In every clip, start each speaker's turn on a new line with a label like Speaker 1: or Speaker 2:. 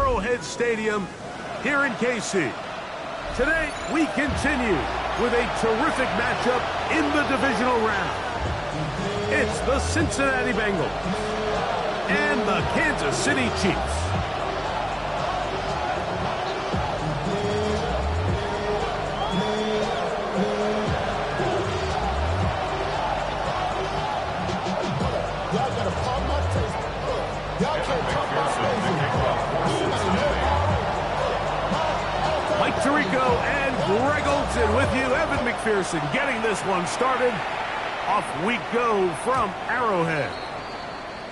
Speaker 1: Arrowhead Stadium here in KC. Today, we continue with a terrific matchup in the divisional round. It's the Cincinnati Bengals and the Kansas City Chiefs. Mike Tirico and Greg Olson with you. Evan McPherson getting this one started. Off we go from Arrowhead.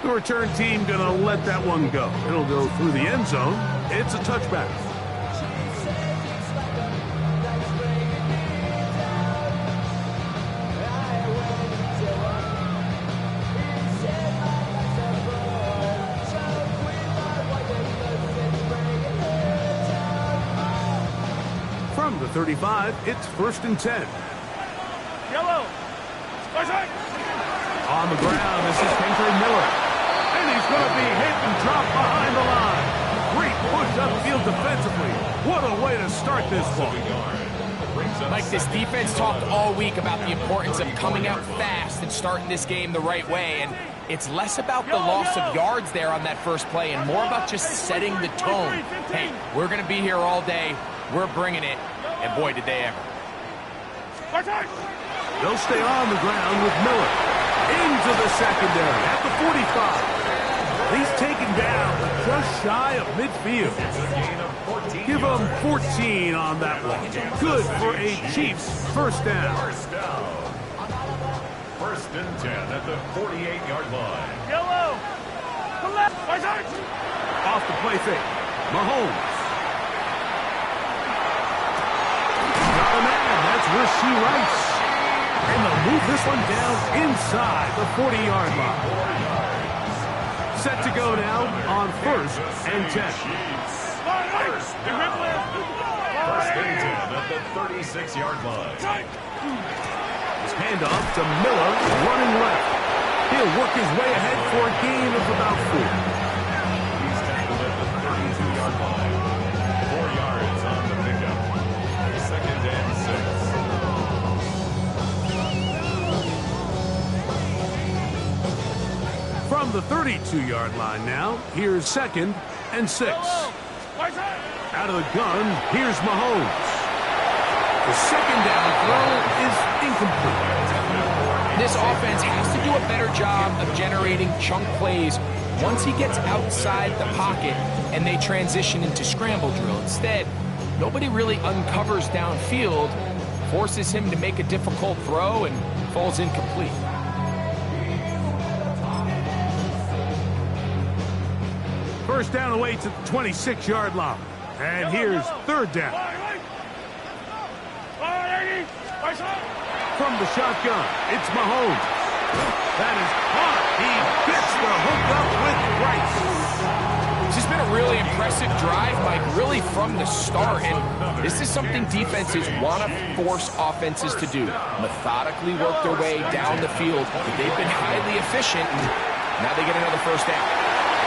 Speaker 1: The return team gonna let that one go. It'll go through the end zone. It's a touchback. From the 35, it's 1st and 10.
Speaker 2: Yellow.
Speaker 1: On the ground, this is Kendrick Miller. And he's going to be hit and dropped behind the line. Great push upfield defensively. What a way to start this ball.
Speaker 3: Mike, this defense talked all week about the importance of coming out fast and starting this game the right way. And it's less about the loss of yards there on that first play and more about just setting the tone. Hey, we're going to be here all day. We're bringing it. And boy, did they ever.
Speaker 1: They'll stay on the ground with Miller. Into the secondary at the 45. He's taken down just shy of midfield. Give him 14 on that one. Good for a Chiefs first down.
Speaker 4: First and 10 at the 48-yard line.
Speaker 2: Yellow.
Speaker 1: Off the play fake. Mahomes. Got a man. That's Rasheed Rice. And they'll move this one down inside the 40-yard line. Set to go now on 1st and 10.
Speaker 4: First and 10 at the 36-yard line.
Speaker 1: Handoff to Miller, running left. He'll work his way ahead for a gain of about 4.
Speaker 4: He's tackled at the 32-yard line. 4 yards on the pickup. 2nd and 6.
Speaker 1: From the 32-yard line now, here's 2nd and 6. Out of the gun, here's Mahomes. The second down throw is incomplete.
Speaker 3: This offense has to do a better job of generating chunk plays once he gets outside the pocket and they transition into scramble drill. Instead, nobody really uncovers downfield, forces him to make a difficult throw, and falls incomplete.
Speaker 1: First down away to the 26-yard line. And here's 3rd down. From the shotgun, it's Mahomes. That is caught. He gets the hook up with Rice.
Speaker 3: This has been a really impressive drive, Mike, really from the start. And this is something defenses want to force offenses to do. Methodically work their way down the field. They've been highly efficient, and now they get another first down.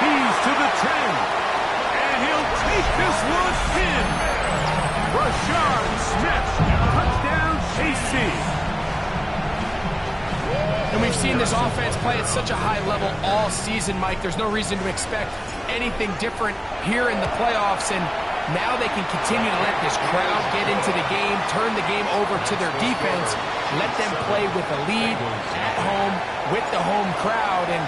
Speaker 1: He's to the 10. And he'll take this one in. Rashard Smith. Touchdown, KC.
Speaker 3: And we've seen this offense play at such a high level all season, Mike. There's no reason to expect anything different here in the playoffs. And now they can continue to let this crowd get into the game, turn the game over to their defense, let them play with a lead at home with the home crowd. And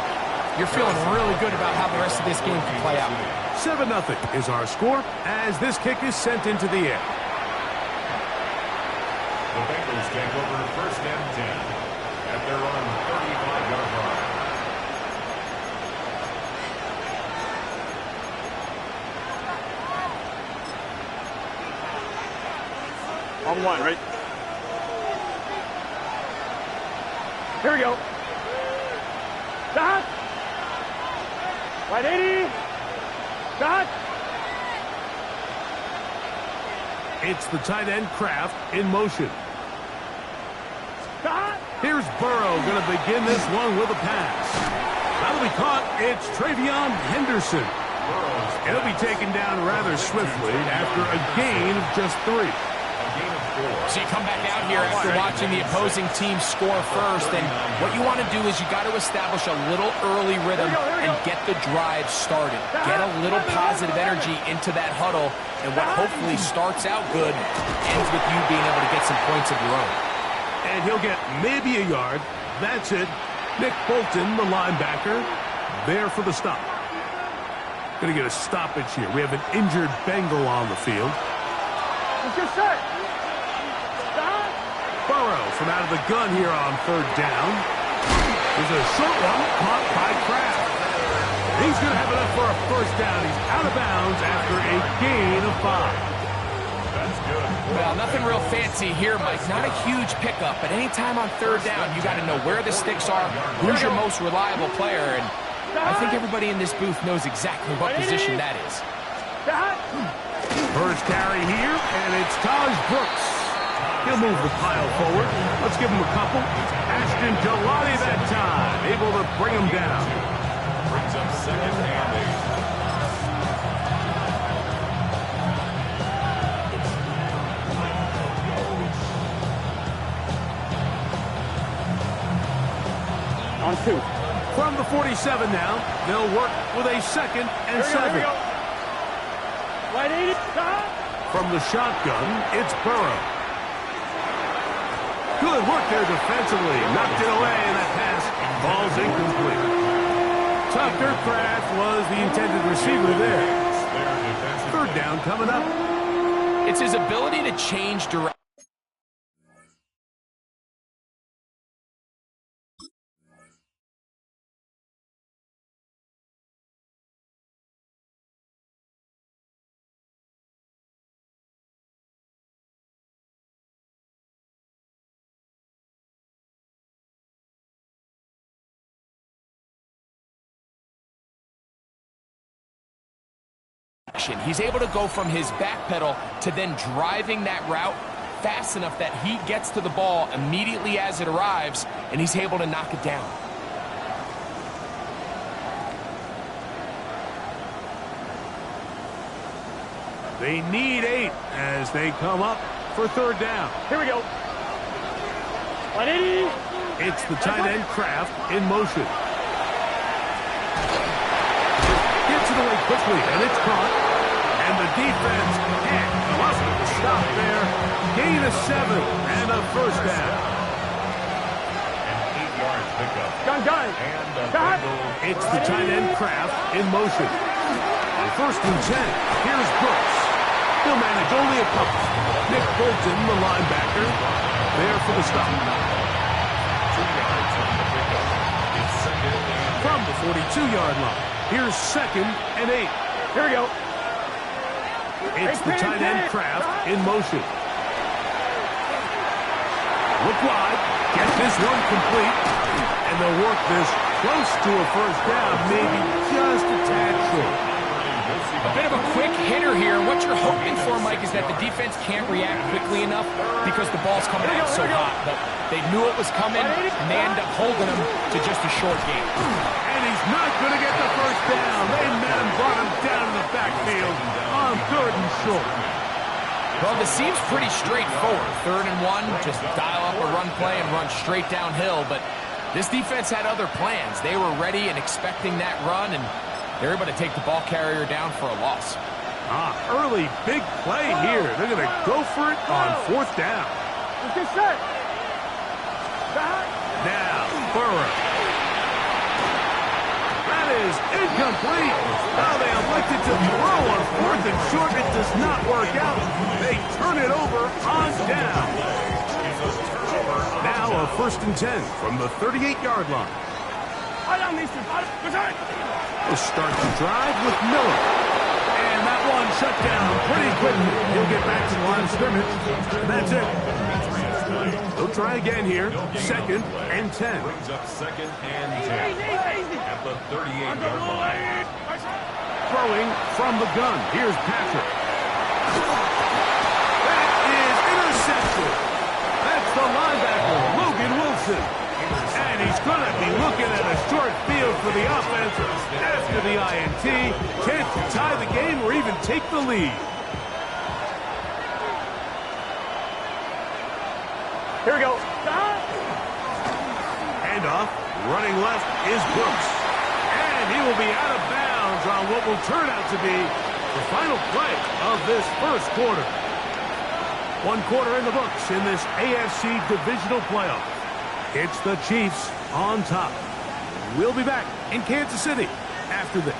Speaker 3: you're feeling really good about how the rest of this game can play out.
Speaker 1: 7-0 is our score as this kick is sent into the air.
Speaker 4: The Bengals take over 1st and 10 at their own 35-yard line.
Speaker 2: On 1, right? Here we go. Dot. Right 80. Dot.
Speaker 1: It's the tight end Kraft in motion.
Speaker 2: Dot.
Speaker 1: Here's Burrow going to begin this one with a pass. That'll be caught. It's Travion Henderson. He'll be taken down rather swiftly after a gain of just 3.
Speaker 3: So you come back out here after watching the opposing team score first, and what you want to do is you got to establish a little early rhythm and get the drive started. Get a little positive energy into that huddle, and what hopefully starts out good ends with you being able to get some points of your own.
Speaker 1: And he'll get maybe a yard. That's it. Nick Bolton, the linebacker, there for the stop. Going to get a stoppage here. We have an injured Bengal on the field.
Speaker 2: Let's get set.
Speaker 1: Burrow from out of the gun here on 3rd down. There's a short one caught by Kraft. He's going to have enough for a 1st down. He's out of bounds after a gain of 5.
Speaker 4: That's good.
Speaker 3: Well, nothing real fancy here, Mike. Not a huge pickup, but anytime on 3rd down, you got to know where the sticks are, who's your most reliable player, and I think everybody in this booth knows exactly what position that is.
Speaker 1: First carry here, and it's Taj Brooks. He'll move the pile forward. Let's give him a couple. Ashton Jelani that time, able to bring him down.
Speaker 4: Brings up 2nd and
Speaker 2: 8. On 2.
Speaker 1: From the 47 now, they'll work with a 2nd and 7.
Speaker 2: Right 80.
Speaker 1: From the shotgun, it's Burrow. Good work there defensively. Knocked it away, and that pass falls incomplete. Tucker Kraft was the intended receiver there. 3rd down coming up.
Speaker 3: It's his ability to change direction. He's able to go from his back pedal to then driving that route fast enough that he gets to the ball immediately as it arrives, and he's able to knock it down.
Speaker 1: They need 8 as they come up for 3rd down.
Speaker 2: Here we go. 180.
Speaker 1: It's the tight end Kraft in motion. Gets it away quickly, and it's caught. And the defense can't muster the stop there. Gain of 7 and a 1st down.
Speaker 4: An 8-yard pickup.
Speaker 2: Gun.
Speaker 1: It's the tight end Kraft in motion. On 1st and 10, here's Brooks. He'll manage only a couple. Nick Bolton, the linebacker, there for the stop.
Speaker 4: 2 yards on the pickup. It's 2nd and
Speaker 1: From the 42-yard line, here's 2nd and 8.
Speaker 2: Here we go.
Speaker 1: It's the tight end Kraft in motion. Look wide. Get this one complete. And they'll work this close to a 1st down, maybe just a tad short.
Speaker 3: A bit of a quick hitter here. What you're hoping for, Mike, is that the defense can't react quickly enough because the ball's coming out so hot. But they knew it was coming, and they end up holding him to just a short game.
Speaker 1: And he's not going to get the 1st down. They met him, brought him down in the backfield on 3rd and short.
Speaker 3: Well, this seems pretty straightforward. 3rd and 1, just dial up a run play and run straight downhill. But this defense had other plans. They were ready and expecting that run, and they're able to take the ball carrier down for a loss.
Speaker 1: Early big play here. They're going to go for it on 4th down.
Speaker 2: Let's get set.
Speaker 1: Now, Burrow. That is incomplete. Now they elected to throw on 4th and short. It does not work out. They turn it over on down. Now a 1st and 10 from the 38-yard line. We'll start the drive with Miller. And that one shut down pretty quickly. He'll get back to the line of scrimmage. That's it. They'll try again here. 2nd and 10.
Speaker 4: brings up 2nd and 10 at the 38-yard line.
Speaker 1: Throwing from the gun. Here's Patrick. That is intercepted. That's the linebacker, Logan Wilson. And he's going to be looking and a short field for the offense after the INT. Chance to tie the game or even take the lead.
Speaker 2: Here we go.
Speaker 1: Handoff. Running left is Brooks. And he will be out of bounds on what will turn out to be the final play of this first quarter. 1 quarter in the books in this AFC Divisional playoff. It's the Chiefs on top. We'll be back in Kansas City after this.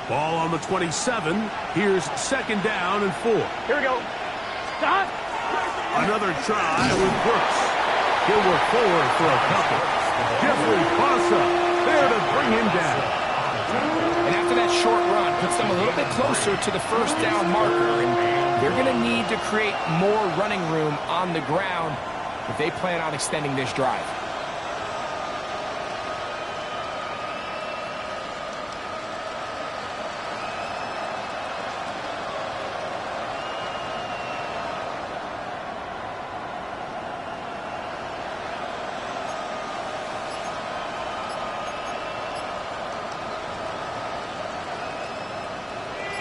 Speaker 1: Ball on the 27. Here's 2nd down and 4.
Speaker 2: Here we go. Stop.
Speaker 1: Another try with Brooks. He'll work forward for a couple. Jeffrey Bossa there to bring him down.
Speaker 3: And after that short run, puts them a little bit closer to the first down marker. And they're going to need to create more running room on the ground if they plan on extending this drive.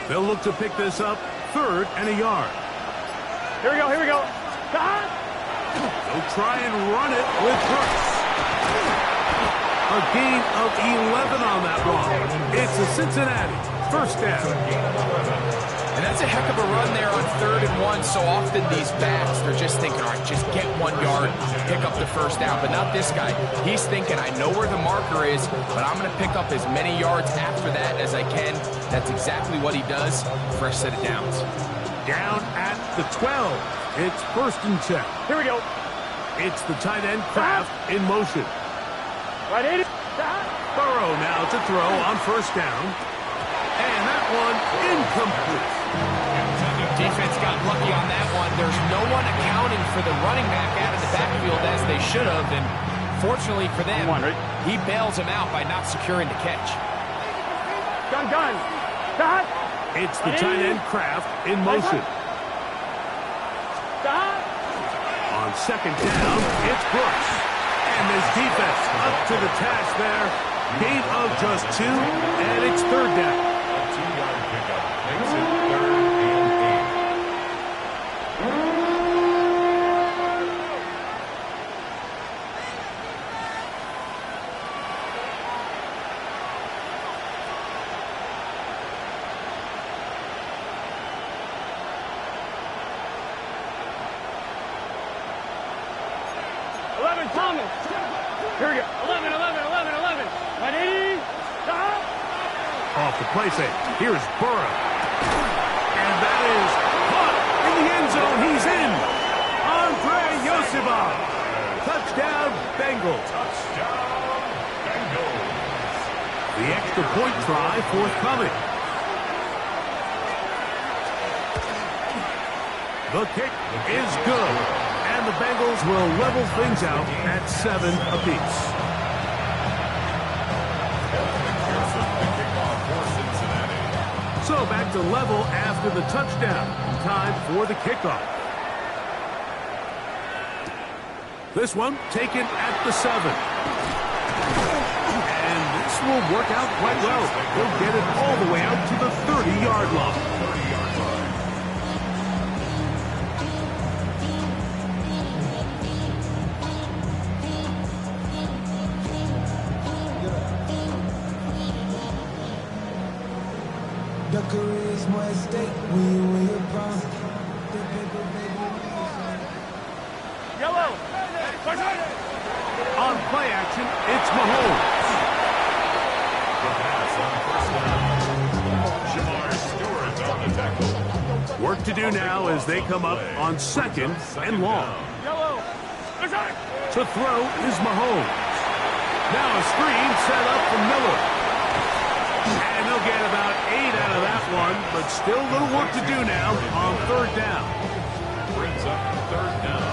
Speaker 1: They'll look to pick this up 3rd and a yard.
Speaker 2: Here we go. Here we go. Stop.
Speaker 1: They'll try and run it with Brooks. A gain of 11 on that run. It's a Cincinnati 1st down.
Speaker 3: And that's a heck of a run there on 3rd and 1. So often these backs, they're just thinking, all right, just get 1 yard, pick up the first down. But not this guy. He's thinking, I know where the marker is, but I'm going to pick up as many yards after that as I can. That's exactly what he does. Fresh set of downs.
Speaker 1: Down at the 12. It's 1st and 10.
Speaker 2: Here we go.
Speaker 1: It's the tight end Kraft in motion.
Speaker 2: Right in. Stop.
Speaker 1: Burrow now to throw on 1st down. And that one incomplete.
Speaker 3: Defense got lucky on that one. There's no one accounting for the running back out of the backfield as they should have. And fortunately for them, he bails him out by not securing the catch.
Speaker 2: Gun. Stop.
Speaker 1: It's the tight end Kraft in motion.
Speaker 2: Stop.
Speaker 1: On 2nd down, it's Brooks. And this defense up to the task there. Gain of just 2, and it's 3rd down.
Speaker 4: A 2-yard pickup makes it 3rd and 8.
Speaker 2: Thomas. Here we go. 11. 180. Stop.
Speaker 1: Off the play fake. Here's Burrow. And that is caught in the end zone. He's in. Andre Yosibov. Touchdown, Bengals.
Speaker 4: Touchdown, Bengals.
Speaker 1: The extra point try forthcoming. The kick is good. And the Bengals will level things out at 7 apiece. So back to level after the touchdown. Time for the kickoff. This one taken at the 7. And this will work out quite well. He'll get it all the way out to the 30-yard line.
Speaker 5: The charisma at stake when you wear your crown.
Speaker 2: Yellow.
Speaker 1: On play action, it's Mahomes.
Speaker 4: The pass on 1st down. Jamar Stewart on the tackle.
Speaker 1: Work to do now as they come up on 2nd and long.
Speaker 2: Yellow.
Speaker 1: To throw is Mahomes. Now a screen set up for Miller. And they'll get about 8 out of that one, but still a little work to do now on 3rd down.
Speaker 4: Brings up 3rd down.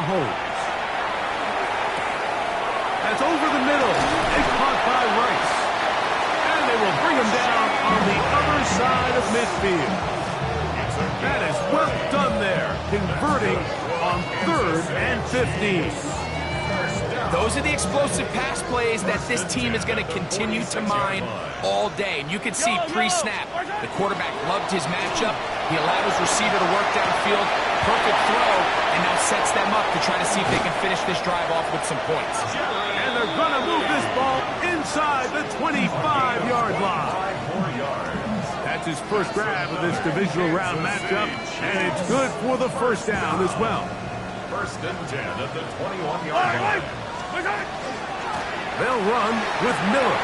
Speaker 1: Mahomes. That's over the middle. And caught by Rice. And they will bring him down on the other side of midfield. That is well done there, converting on 3rd and 15.
Speaker 3: Those are the explosive pass plays that this team is going to continue to mine all day. And you can see pre-snap, the quarterback loved his matchup. He allowed his receiver to work downfield. Perfect throw, and now sets them up to try to see if they can finish this drive off with some points.
Speaker 1: And they're going to move this ball inside the 25-yard line. That's his first grab of this divisional round matchup, and it's good for the first down as well.
Speaker 4: 1st and 10 at the 21-yard line.
Speaker 1: They'll run with Miller.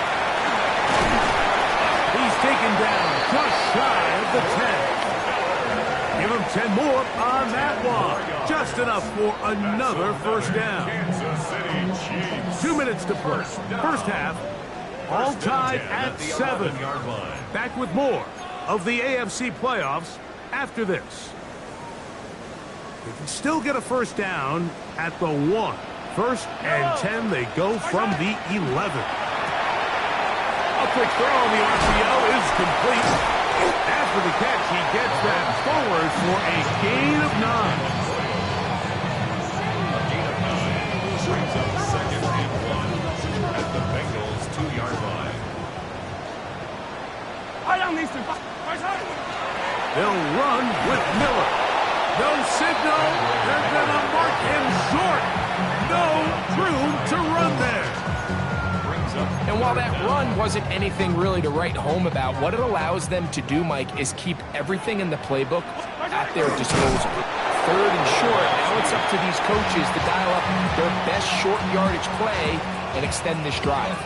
Speaker 1: He's taken down just shy of the 10. Give him 10 more on that one. Just enough for another first down. 2 minutes to play. First half, all tied at 7. Back with more of the AFC playoffs after this. They can still get a first down at the 1. 1st and 10, they go from the 11. A quick throw on the RPO is complete. After the catch, he gets that forward for a gain of 9.
Speaker 4: A gain of 9 brings up 2nd and 1 at the Bengals' 2-yard line.
Speaker 1: They'll run with Miller. No signal. They're going to mark him short. No room to run there.
Speaker 3: And while that run wasn't anything really to write home about, what it allows them to do, Mike, is keep everything in the playbook at their disposal. 3rd and short, now it's up to these coaches to dial up their best short yardage play and extend this drive.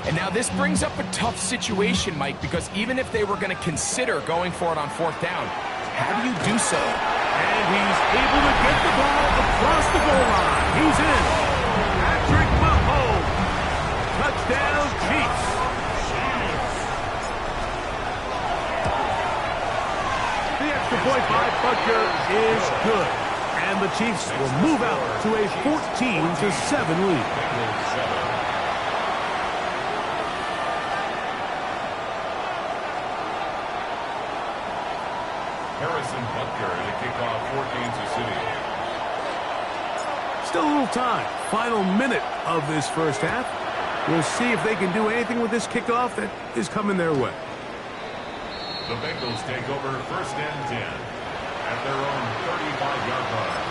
Speaker 3: And now this brings up a tough situation, Mike, because even if they were going to consider going for it on 4th down, how do you do so?
Speaker 1: And he's able to get the ball across the goal line. He's in. Patrick Mahomes. Touchdown, Chiefs. The extra point by Butker is good. And the Chiefs will move out to a 14-7 lead.
Speaker 4: Harrison Butker to kick off for Kansas City.
Speaker 1: Still a little time. Final minute of this first half. We'll see if they can do anything with this kickoff that is coming their way.
Speaker 4: The Bengals take over 1st and 10 at their own 35-yard line.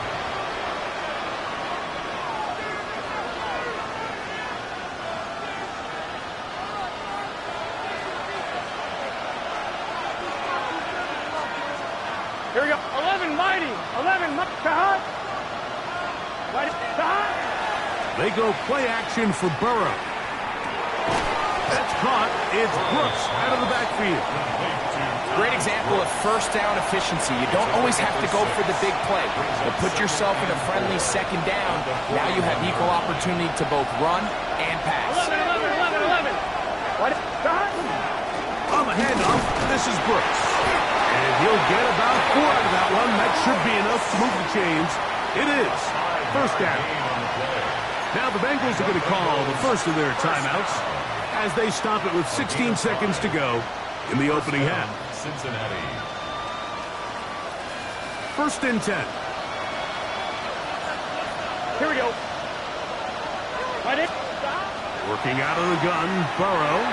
Speaker 2: Here we go. 11 mighty. 11 Kahat. Mighty Kahat.
Speaker 1: They go play action for Burrow. That's caught. It's Brooks out of the backfield.
Speaker 3: Great example of first down efficiency. You don't always have to go for the big play, but put yourself in a friendly 2nd down. Now you have equal opportunity to both run and pass.
Speaker 2: 11. What? Kahat.
Speaker 1: On the handoff, this is Brooks. And he'll get about 4 out of that one. That should be enough to move the chains. It is. First down. Now the Bengals are going to call the first of their timeouts as they stop it with 16 seconds to go in the opening half.
Speaker 4: Cincinnati.
Speaker 1: 1st and 10.
Speaker 2: Here we go. Mighty.
Speaker 1: Working out of the gun, Burrow.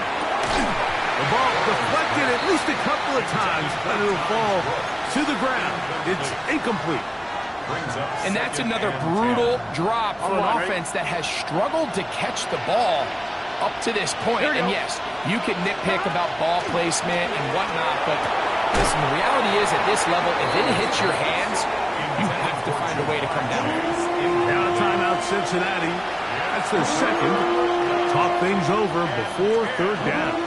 Speaker 1: The ball deflected at least a couple of times, but it'll fall to the ground. It's incomplete.
Speaker 3: And that's another brutal drop for an offense that has struggled to catch the ball up to this point. And yes, you can nitpick about ball placement and whatnot, but listen, the reality is at this level, if it hits your hands, you have to find a way to come down.
Speaker 1: Now a timeout, Cincinnati. That's their second. Talk things over before 3rd down.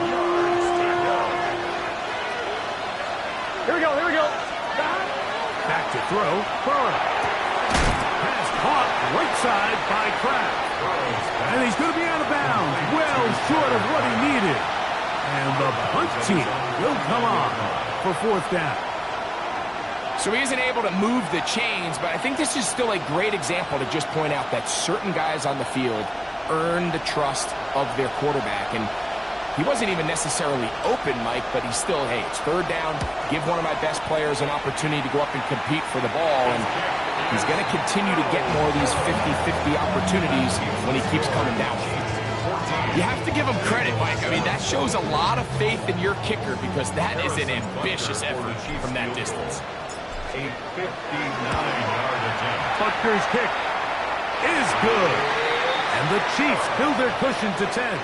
Speaker 2: Here we go.
Speaker 1: Back to throw. Burrow. Pass caught right side by Kraft. And he's going to be out of bounds. Well short of what he needed. And the punt team will come on for 4th down.
Speaker 3: So he isn't able to move the chains, but I think this is still a great example to just point out that certain guys on the field earn the trust of their quarterback. And he wasn't even necessarily open, Mike, but he's still, hey, it's third down. Give one of my best players an opportunity to go up and compete for the ball. And he's going to continue to get more of these 50-50 opportunities when he keeps coming down. You have to give him credit, Mike. I mean, that shows a lot of faith in your kicker because that is an ambitious effort from that distance.
Speaker 4: A 59-yard attempt.
Speaker 1: Butker's kick is good. And the Chiefs build their cushion to 10.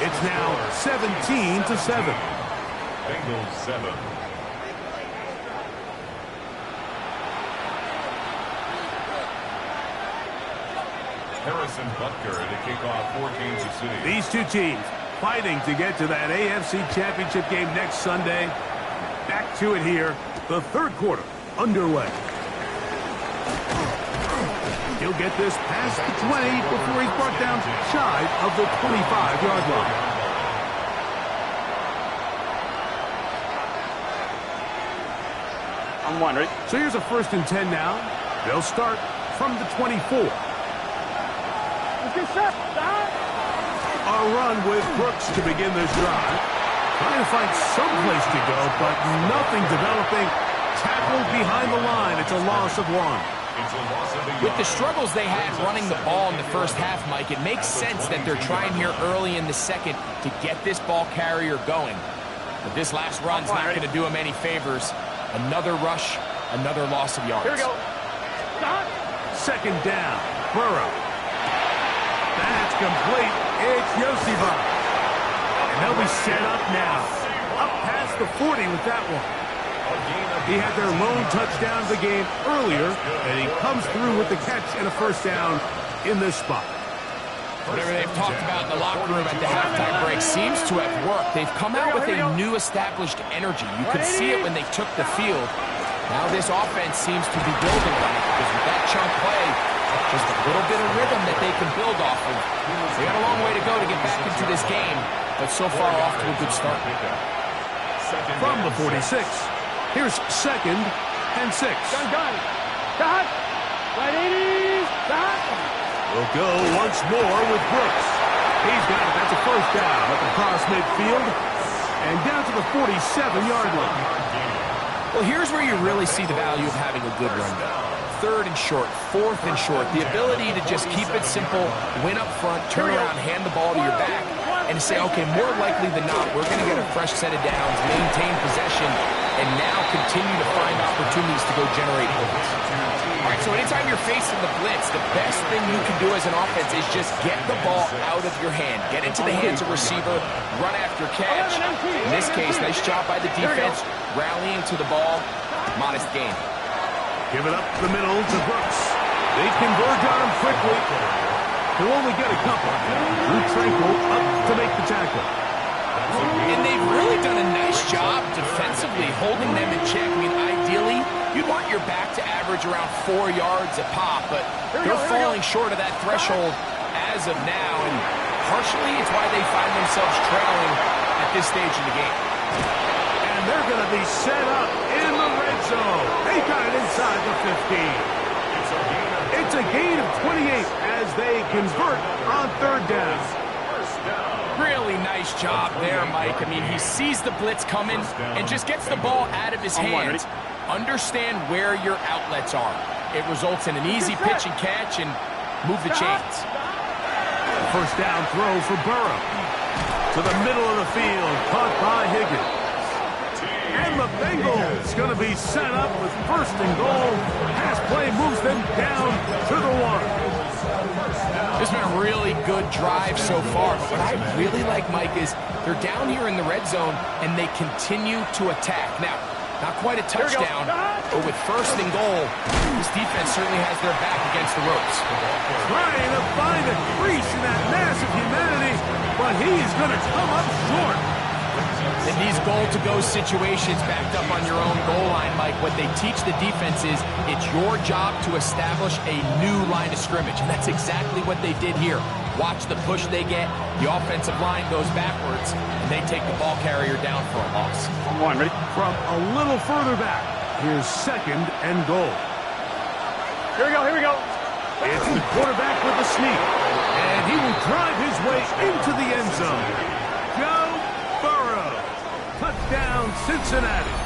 Speaker 1: It's now 17-7.
Speaker 4: Bengals 7. Harrison Butker to kick off for Kansas City.
Speaker 1: These two teams fighting to get to that AFC Championship game next Sunday. Back to it here. The third quarter underway. He'll get this past the 20 before he's brought down shy of the 25-yard line.
Speaker 2: I'm one, ready?
Speaker 1: So here's a 1st and 10 now. They'll start from the 24.
Speaker 2: Let's get set. Stop.
Speaker 1: A run with Brooks to begin this drive. Trying to find some place to go, but nothing developing. Tackled behind the line. It's a loss of 1.
Speaker 3: With the struggles they had running the ball in the first half, Mike, it makes sense that they're trying here early in the second to get this ball carrier going. But this last run's not going to do him any favors. Another rush, another loss of yards.
Speaker 2: Here we go. Stop.
Speaker 1: 2nd down. Burrow. That's complete. It's Yoseva. And they'll be set up now. Up past the 40 with that one. He had their lone touchdown of the game earlier, and he comes through with the catch and a 1st down in this spot.
Speaker 3: Whatever they've talked about in the locker room at the halftime break seems to have worked. They've come out with a new established energy. You could see it when they took the field. Now this offense seems to be building on it because with that chunk play, just a little bit of rhythm that they can build off of. They got a long way to go to get back into this game, but so far off to a good start.
Speaker 1: From the 46, here's 2nd and 6.
Speaker 2: Gun. Stop. Right 80. Stop.
Speaker 1: We'll go once more with Brooks. He's got it. That's a 1st down up across midfield and down to the 47-yard line.
Speaker 3: Well, here's where you really see the value of having a good run game. 3rd and short, 4th and short. The ability to just keep it simple, win up front, turn around, hand the ball to your back, and say, okay, more likely than not, we're going to get a fresh set of downs, maintain possession, and now continue to find opportunities to go generate points. All right, so anytime you're facing the blitz, the best thing you can do as an offense is just get the ball out of your hand. Get into the hands of receiver, run after catch. In this case, nice job by the defense, rallying to the ball. Modest gain.
Speaker 1: Give it up the middle to Brooks. They converge on him quickly. He'll only get a couple. Luke Tranquil up to make the tackle.
Speaker 3: And they've really done a nice job defensively holding them in check. I mean, ideally, you'd want your back to average around 4 yards a pop, but they're falling short of that threshold as of now, and partially it's why they find themselves trailing at this stage of the game.
Speaker 1: And they're going to be set up in the red zone. They got it inside the 15. It's a gain of 28 as they convert on 3rd down.
Speaker 3: Really nice job there, Mike. I mean, he sees the blitz coming and just gets the ball out of his hands. Understand where your outlets are. It results in an easy pitch and catch and move the chains.
Speaker 1: 1st down throw for Burrow. To the middle of the field, caught by Higgins. And the Bengals going to be set up with 1st and goal. Pass play moves them down to the 1.
Speaker 3: It's been a really good drive so far. But what I really like, Mike, is they're down here in the red zone, and they continue to attack. Now, not quite a touchdown, but with 1st and goal, this defense certainly has their back against the ropes.
Speaker 1: Trying to find a crease in that mass of humanity, but he's going to come up short.
Speaker 3: In these goal-to-go situations backed up on your own goal line, Mike, what they teach the defense is it's your job to establish a new line of scrimmage, and that's exactly what they did here. Watch the push they get. The offensive line goes backwards, and they take the ball carrier down for a loss.
Speaker 2: Ready?
Speaker 1: From a little further back, Here's 2nd and goal.
Speaker 2: Here we go, here we go.
Speaker 1: It's the quarterback with the sneak. And he will drive his way into the end zone. Joe Burrow. Touchdown, Cincinnati.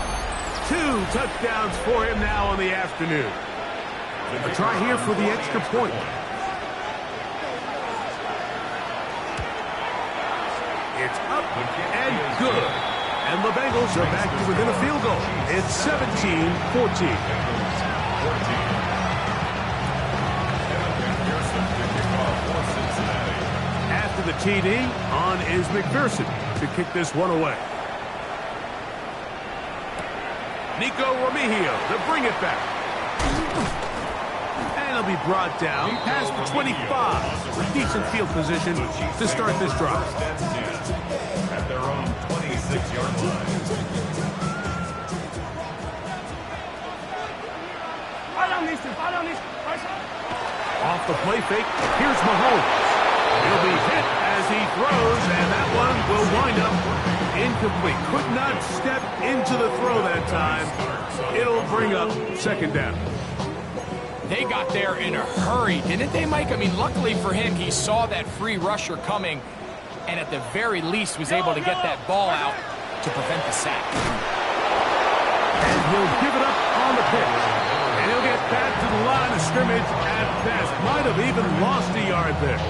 Speaker 1: 2 touchdowns for him now on the afternoon. A try here for the extra point. It's up and good. And the Bengals are back to within a field goal. It's 17-14. After the TD, on is McPherson to kick this one away. Nico Remigio to bring it back. And he'll be brought down past the 25 with decent field position to start this drive.
Speaker 4: At their own 26-yard line.
Speaker 1: Off the play fake, here's Mahomes. He'll be hit as he throws, and that one will wind up incomplete. Could not step into the throw that time. It'll bring up 2nd down.
Speaker 3: They got there in a hurry, didn't they, Mike? I mean, luckily for him, he saw that free rusher coming, and at the very least was able to get that ball out to prevent the sack.
Speaker 1: And he'll give it up on the pitch. And he'll get back to the line of scrimmage at best. Might have even lost a yard there.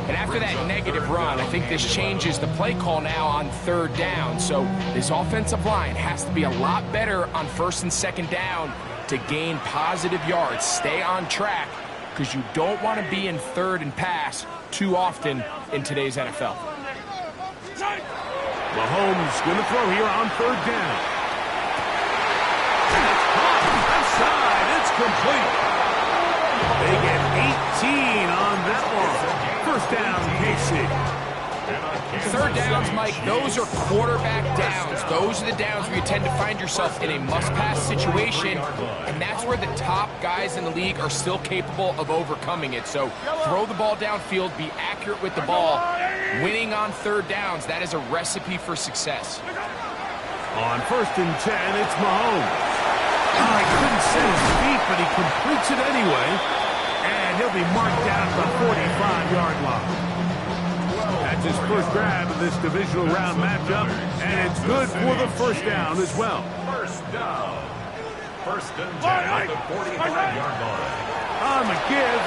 Speaker 3: And after that negative run, I think this changes the play call now on 3rd down. So this offensive line has to be a lot better on 1st and 2nd down to gain positive yards. Stay on track because you don't want to be in 3rd and pass too often in today's NFL.
Speaker 1: Mahomes going to throw here on 3rd down. Outside, it's complete. They get 18 on that one. 1st down, KC.
Speaker 3: 3rd downs, Mike, those are quarterback downs. Those are the downs where you tend to find yourself in a must-pass situation, and that's where the top guys in the league are still capable of overcoming it. So throw the ball downfield, be accurate with the ball. Winning on 3rd downs, that is a recipe for success.
Speaker 1: On 1st and 10, it's Mahomes. He couldn't set his feet, but he completes it anyway. And he'll be marked down at the 45-yard line. That's his first grab in this divisional round matchup, and it's good for the 1st down as well.
Speaker 4: 1st down. 1st and 10 at the 45-yard line.
Speaker 1: On the give,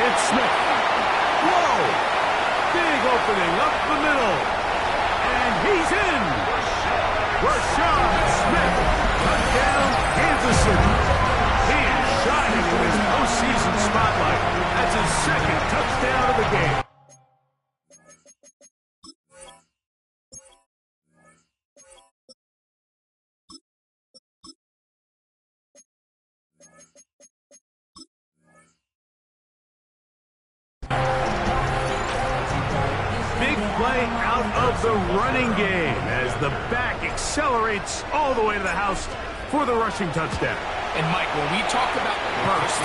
Speaker 1: it's Smith. Whoa! Big opening up the middle. And he's in. Rashad Smith. Touchdown, Kansas City. He is shining in his postseason spotlight. That's his 2nd touchdown of the game. Big play out of the running game as the back accelerates all the way to the house for the rushing touchdown.
Speaker 3: And, Mike, when we talk about burst,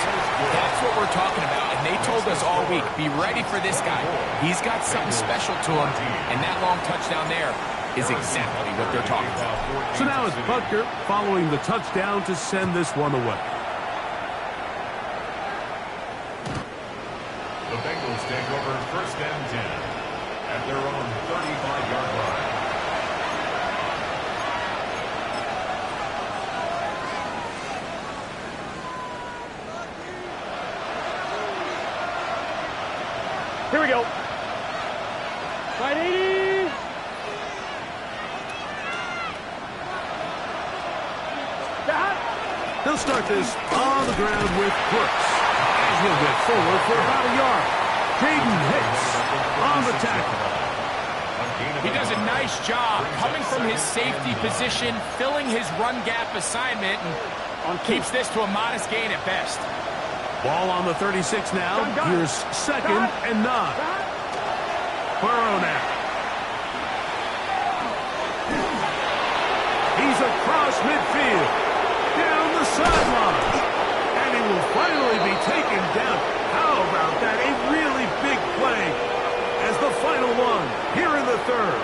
Speaker 3: that's what we're talking about. And they told us all week, be ready for this guy. He's got something special to him, and that long touchdown there is exactly what they're talking about.
Speaker 1: So now it's Butker following the touchdown to send this one away.
Speaker 4: The Bengals take over 1st and 10 at their own 35-yard line.
Speaker 2: Here we go. Right 80.
Speaker 1: They'll start this on the ground with Brooks. And he'll get forward for about a yard. Jaden Hicks on the tackle.
Speaker 3: He does a nice job coming from his safety position, filling his run gap assignment, and keeps this to a modest gain at best.
Speaker 1: Ball on the 36 now. Here's 2nd and 9. Burrow now. He's across midfield. Down the sideline. And he will finally be taken down. How about that? A really big play as the final one here in the 3rd.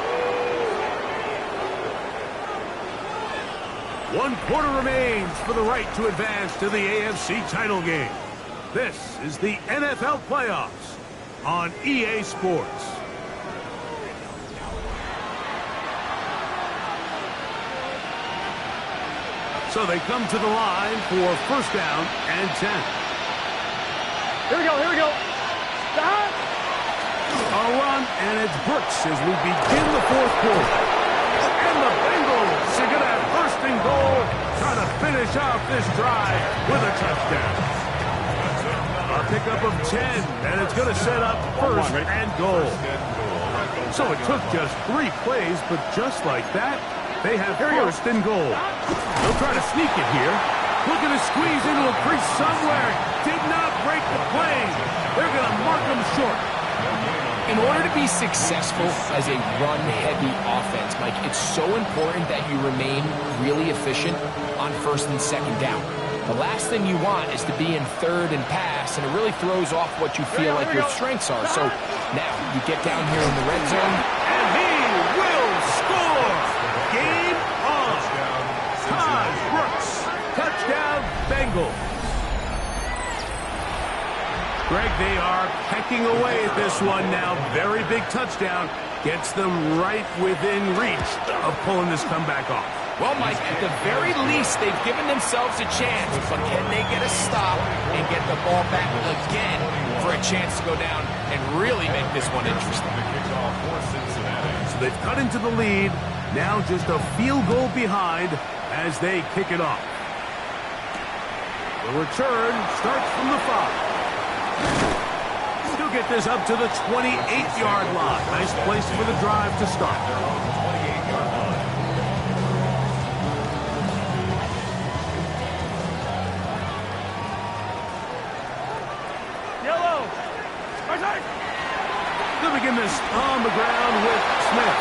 Speaker 1: 1 quarter remains for the right to advance to the AFC title game. This is the NFL playoffs on EA Sports. So they come to the line for first down and 10.
Speaker 2: Here we go, here we go.
Speaker 1: A run, and it's Brooks as we begin the fourth quarter. And the Bengals are going to have first and goal, trying to finish off this drive with a touchdown. A pickup of 10, and it's going to set up first and goal. So it took just 3 plays, but just like that, they have first and goal. They'll try to sneak it here. Looking to squeeze into a crease somewhere. Did not break the play. They're going to mark them short.
Speaker 3: In order to be successful as a run-heavy offense, Mike, it's so important that you remain really efficient on first and second down. The last thing you want is to be in third and pass, and it really throws off what you feel like your strengths are. So now you get down here in the red zone.
Speaker 1: And he will score. Game on. Todd Brooks. Touchdown, Bengals. Greg, they are pecking away at this one now. Very big touchdown. Gets them right within reach of pulling this comeback off.
Speaker 3: Well, Mike, at the very least, they've given themselves a chance. But can they get a stop and get the ball back again for a chance to go down and really make this one interesting?
Speaker 1: So they've cut into the lead. Now just a field goal behind as they kick it off. The return starts from the 5. He'll get this up to the 28-yard line. Nice place for the drive to start.
Speaker 2: Yellow.
Speaker 1: They'll begin this on the ground with Smith.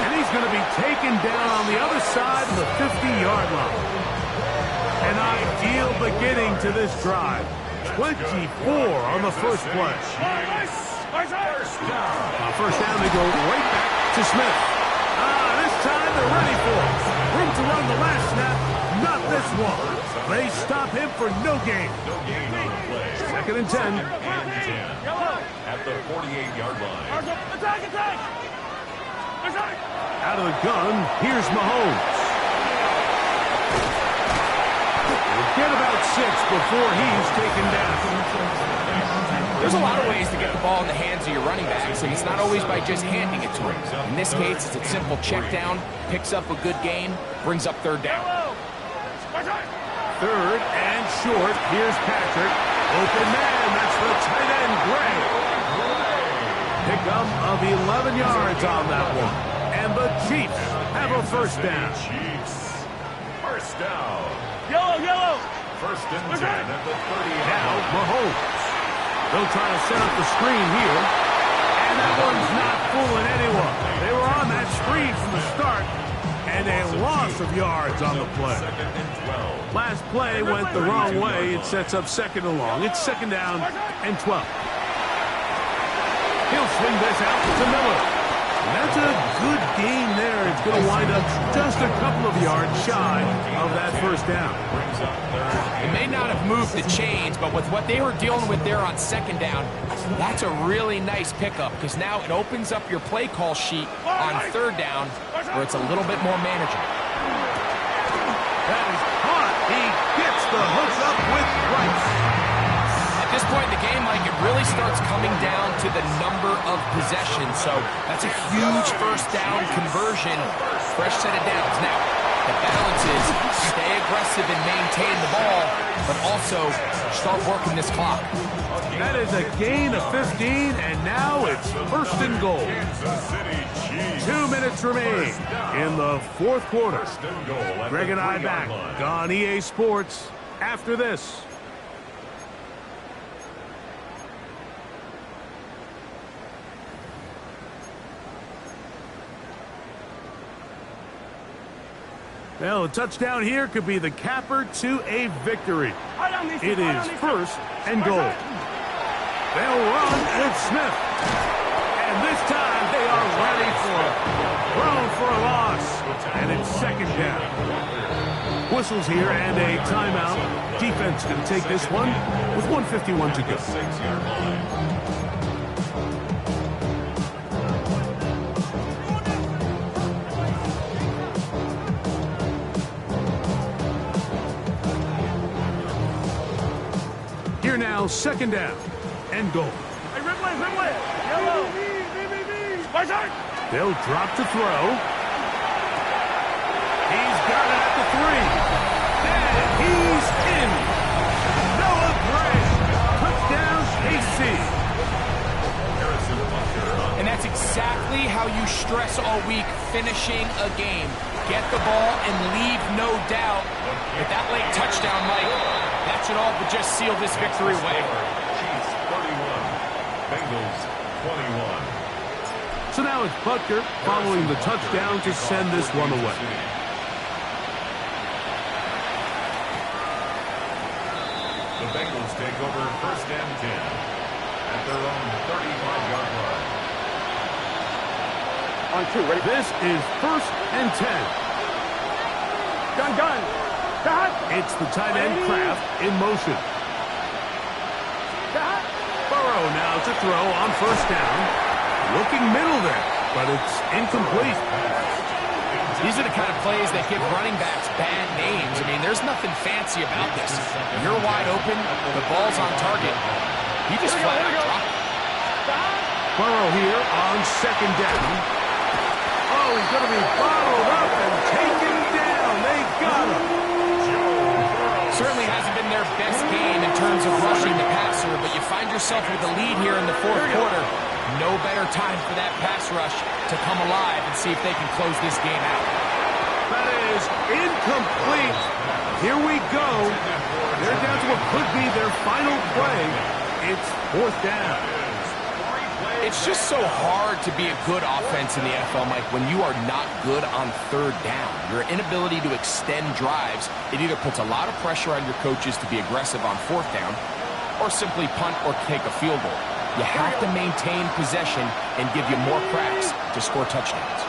Speaker 1: And he's going to be taken down on the other side of the 50-yard line. An ideal beginning to this drive. 24 on the first play. On first down, they go right back to Smith. This time they're ready for it. Room to run the last snap. Not this one. They stop him for no gain. Second and 10.
Speaker 4: At the 48-yard line.
Speaker 2: Attack!
Speaker 1: Out of the gun, here's Mahomes. Get about 6 before he's taken down.
Speaker 3: There's a lot of ways to get the ball in the hands of your running backs, and it's not always by just handing it to him. In this case, it's a simple check down, picks up a good gain, brings up third down.
Speaker 1: Third and short. Here's Patrick. Open man. That's the tight end, Gray. Pickup of 11 yards on that one. And the Chiefs have a first down.
Speaker 4: First down.
Speaker 2: Yellow.
Speaker 4: First and 10 at the 30.
Speaker 1: Now Mahomes. They'll try to set up the screen here. And that one's not fooling anyone. They were on that screen from the start. And a loss of yards on the play.
Speaker 4: Second and 12.
Speaker 1: Last play went the wrong way. It sets up second and long. It's second down and 12. He'll swing this out to Miller. And that's a good gain there. It's going to wind up just a couple of yards shy of that first down.
Speaker 3: It may not have moved the chains, but with what they were dealing with there on second down, that's a really nice pickup because now it opens up your play call sheet on third down where it's a little bit more manageable.
Speaker 1: That is caught. He gets the hook up with Rice.
Speaker 3: At this point in the game, Mike, it really starts coming down to the number of possessions. So that's a huge first down conversion. Fresh set of downs. Now, the balance is stay aggressive and maintain the ball, but also start working this clock.
Speaker 1: That is a gain of 15, and now it's first and goal. 2 minutes remain in the fourth quarter. Greg and I back on EA Sports after this. Well, a touchdown here could be the capper to a victory. It is first and goal. They'll run, and it's Smith. And this time they are ready for it. Thrown for a loss. and it's second down. Whistles here and a timeout. Defense going to take this one with 1:51 to go.
Speaker 4: 6-yard line.
Speaker 1: Here now, second down and goal.
Speaker 2: Hey, Ripley, Ripley. Yellow. Spicer.
Speaker 1: They'll drop to throw. He's got it at the 3. And he's in. Noah Gray. Touchdown, KC.
Speaker 3: And that's exactly how you stress all week, finishing a game. Get the ball and leave no doubt. With that late touchdown, Mike, that should all but just seal this victory away.
Speaker 4: Chiefs 31, Bengals 21.
Speaker 1: So now it's Butker following the touchdown to send this one away.
Speaker 4: The Bengals take over first and 10 at their own 35-yard line.
Speaker 2: On 2, ready?
Speaker 1: This is first and 10.
Speaker 2: Gun. Cut.
Speaker 1: It's the tight end Kraft in motion.
Speaker 2: Cut.
Speaker 1: Burrow now to throw on first down. Looking middle there, but it's incomplete.
Speaker 3: These are the kind of plays that give running backs bad names. I mean, there's nothing fancy about this. You're wide open, the ball's on target. He just flat out dropped it.
Speaker 1: Burrow here on second down. Oh, he's going to be bottled up and taken down. They got him.
Speaker 3: Certainly hasn't been their best game in terms of rushing the passer, but you find yourself with the lead here in the fourth quarter. No better time for that pass rush to come alive and see if they can close this game out.
Speaker 1: That is incomplete. Here we go. They're down to what could be their final play. It's fourth down.
Speaker 3: It's just so hard to be a good offense in the NFL, Mike, when you are not good on third down. Your inability to extend drives, it either puts a lot of pressure on your coaches to be aggressive on fourth down or simply punt or take a field goal. You have to maintain possession and give you more cracks to score touchdowns.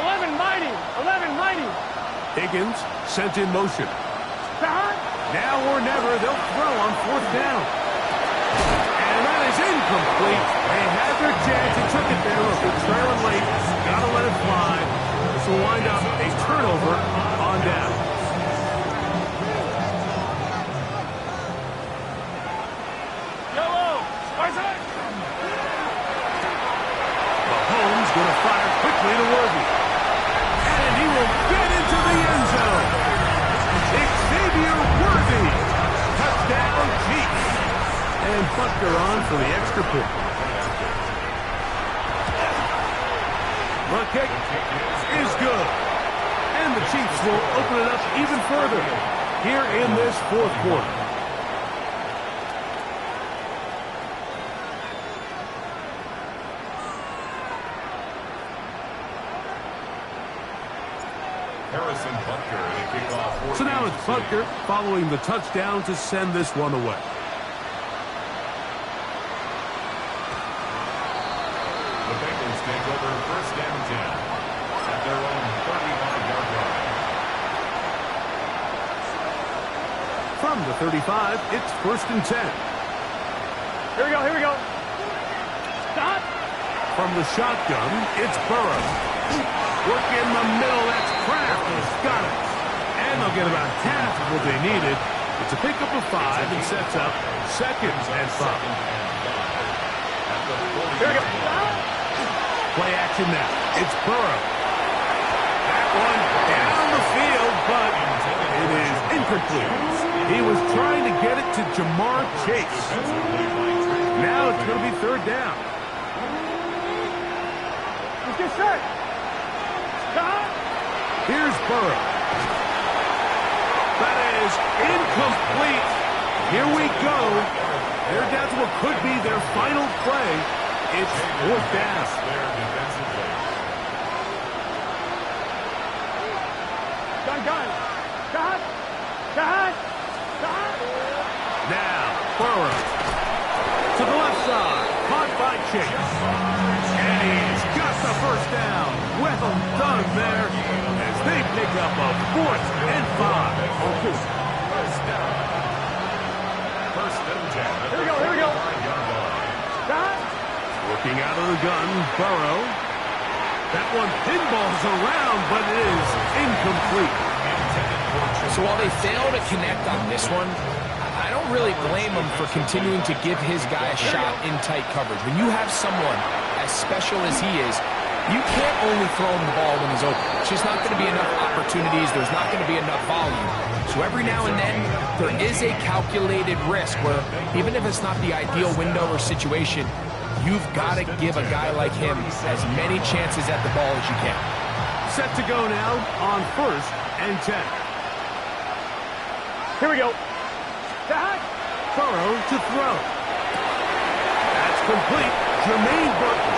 Speaker 2: 11 mighty.
Speaker 1: Higgins sent in motion.
Speaker 2: Cut.
Speaker 1: Now or never, they'll throw on fourth down. And that is incomplete. They had their chance. They took it there. Look, they're trailing late. Got to let it fly. This will wind up a turnover on down.
Speaker 2: Yellow. Spicer.
Speaker 1: Mahomes going to fire quickly to Worthy. And he will get into the end zone. Xavier Worthy. Touchdown, Chiefs. And Butker on for the extra point. The kick is good. And the Chiefs will open it up even further here in this fourth quarter.
Speaker 4: Harrison Butker to kick off.
Speaker 1: So now it's Butker following the touchdown to send this one away.
Speaker 4: The Bengals take over first and 10 at their own 35-yard line.
Speaker 1: From the 35, it's first and 10.
Speaker 2: Here we go. Stop.
Speaker 1: From the shotgun, it's Burrow. Work in the middle, that's Kraft. He's got it. And they'll get about half of what they needed. It's a pickup of 5 and sets up second and 5.
Speaker 2: Here we go.
Speaker 1: Play action now. It's Burrow. That one down the field, but it is incomplete. He was trying to get it to Jamar Chase. Now it's going to be third down.
Speaker 2: Let's get set. Stop.
Speaker 1: Here's Burrow. That is incomplete. Here we go. They're down to what could be their final play. It's fourth down.
Speaker 2: Cut.
Speaker 1: Now, Burrow. To the left side. Caught by Chase. And he's got the first down. Well done there as they pick up a 4th and 5.
Speaker 4: First down. First and 10.
Speaker 2: Here we go, here we go.
Speaker 1: Working out of the gun, Burrow. That one pinballs around, but it is incomplete.
Speaker 3: So while they fail to connect on this one, I don't really blame him for continuing to give his guy a shot in tight coverage. When you have someone as special as he is, you can't only throw him the ball when he's open. It's just not going to be enough opportunities. There's not going to be enough volume. So every now and then, there is a calculated risk where even if it's not the ideal window or situation, you've got to give a guy like him as many chances at the ball as you can.
Speaker 1: Set to go now on 1st and 10.
Speaker 2: Here we go.
Speaker 1: Burrow to throw. That's complete. Jermaine Burton.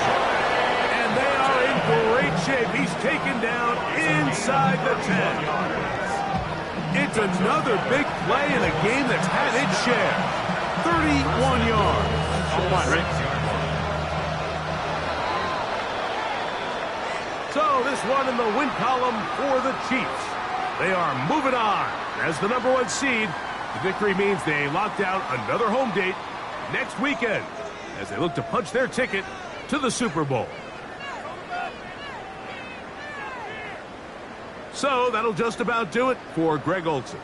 Speaker 1: And they are in great shape. He's taken down inside the 10. It's another big play in a game that's had its share. 31 yards. Come on, Rick. So this one in the win column for the Chiefs. They are moving on as the #1 seed. The victory means they lock down another home date next weekend as they look to punch their ticket to the Super Bowl. So that'll just about do it for Greg Olsen.